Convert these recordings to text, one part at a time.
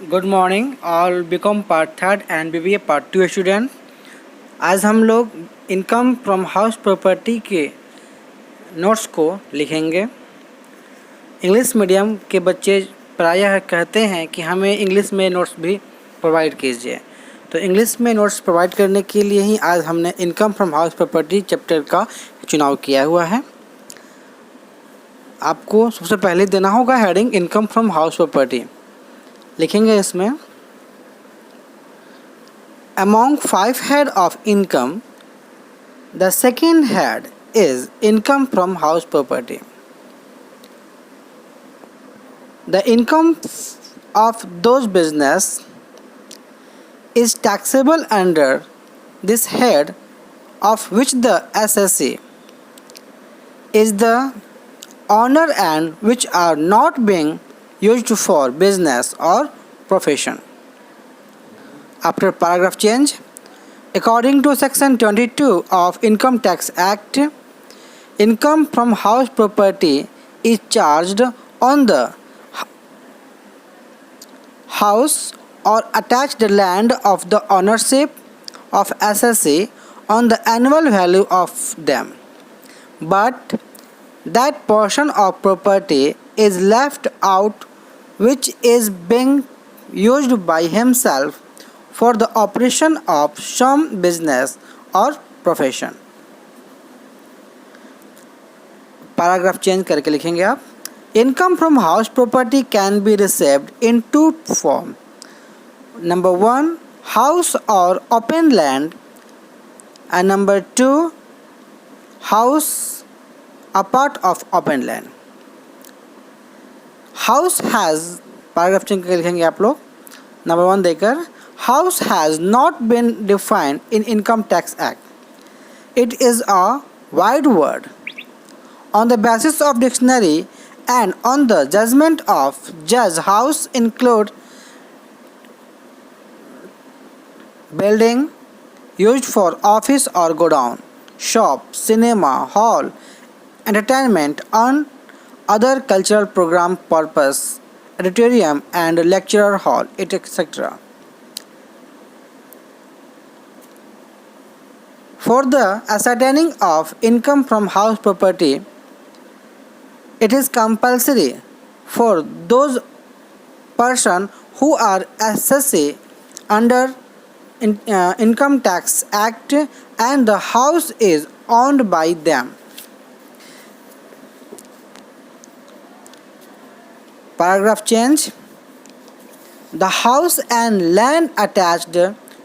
Good morning all BCom part third and BBA part two student. आज हम लोग income from house property के notes को लिखेंगे। इंग्लिश मीडियम के बच्चे प्रायः कहते हैं कि हमें इंग्लिश में नोट्स भी प्रोवाइड कीजिए, तो इंग्लिश में नोट्स प्रोवाइड करने के लिए ही आज हमने income from house property chapter का चुनाव किया हुआ है। आपको सबसे पहले देना होगा heading income from house property. लिखेंगे इसमें among 5 head of income, the second head is income from house property. The income of those business is taxable under this head, of which the SSC is the owner and which are not being used for business or profession. After paragraph change, according to section 22 of Income Tax Act, income from house property is charged on the house or attached land of the ownership of SSC on the annual value of them, but that portion of property is left out which is being used by himself for the operation of some business or profession. Paragraph change करके लिखेंगे आप। Income from house property can be received in two form. Number 1, house और open land, and number 2, house a part of open land. House has, paragraph change करके लिखेंगे आप लोग number 1 देकर, house has not been defined in Income Tax Act. It is a wide word. On the basis of dictionary and on the judgment of judge, house include building used for office or godown, shop, cinema, hall, entertainment and other cultural program purpose, auditorium and lecture hall, etc. For the ascertaining of income from house property, it is compulsory for those persons who are assessed under Income Tax Act and the house is owned by them. Paragraph change. The house and land attached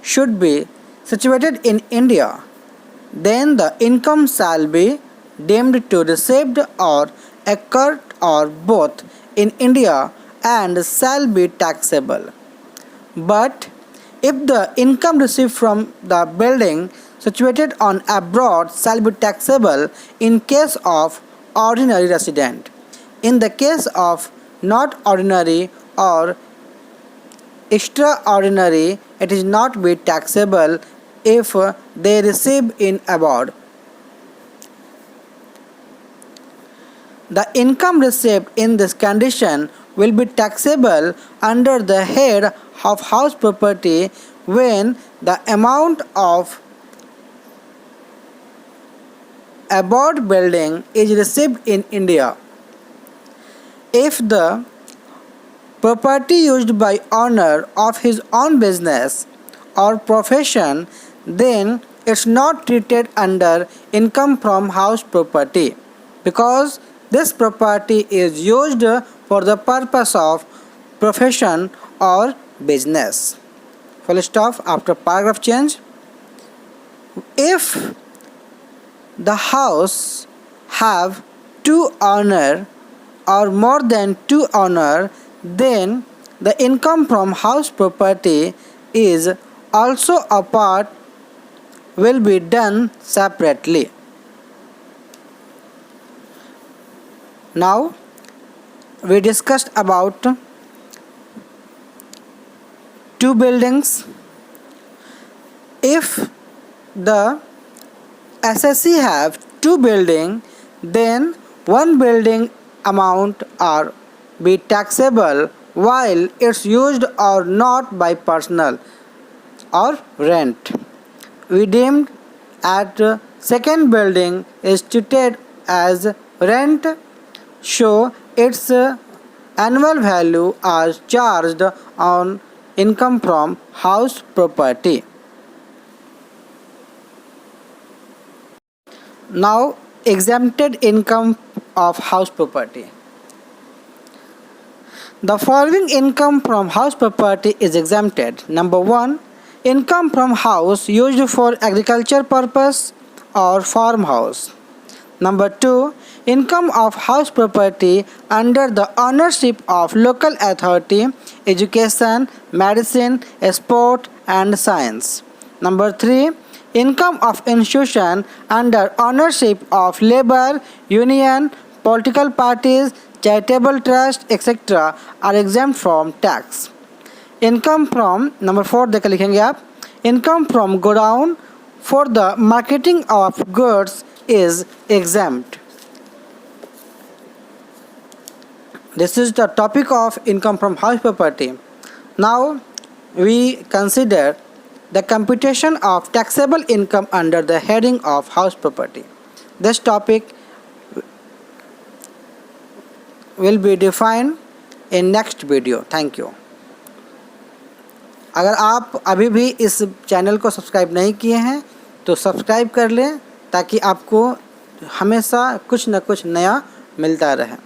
should be situated in India. Then the income shall be deemed to received or occurred or both in India and shall be taxable. But if the income received from the building situated on abroad shall be taxable in case of ordinary resident. In the case of not ordinary or extraordinary, it is not be taxable if they receive in abroad. The income received in this condition will be taxable under the head of house property when the amount of abroad building is received in India. If the property used by owner of his own business or profession, then it's not treated under income from house property because this property is used for the purpose of profession or business. Full stop after paragraph change. If the house have two owner or more than two owner, then the income from house property is also a part will be done separately. Now we discussed about two buildings. If the SSC have two building, then one building amount are be taxable while it's used or not by personal or rent. We deemed at second building is treated as rent, so its annual value are charged on income from house property. Now, exempted income of house property. The following income from house property is exempted. Number 1. Income from house used for agriculture purpose or farmhouse. Number 2. Income of house property under the ownership of local authority, education, medicine, sport and science. Number 3. Income of institution under ownership of labor, union, political parties, charitable trust, etc. are exempt from tax. Income from, number 4 देखकर लिखेंगे आप, income from godown for the marketing of goods is exempt. This is the topic of income from house property. Now we consider the computation of taxable income under the heading of house property. This topic will be defined in next video. Thank you. अगर आप अभी भी इस channel को subscribe नहीं किए हैं तो सब्सक्राइब कर लें ताकि आपको हमेशा कुछ न कुछ नया मिलता रहे.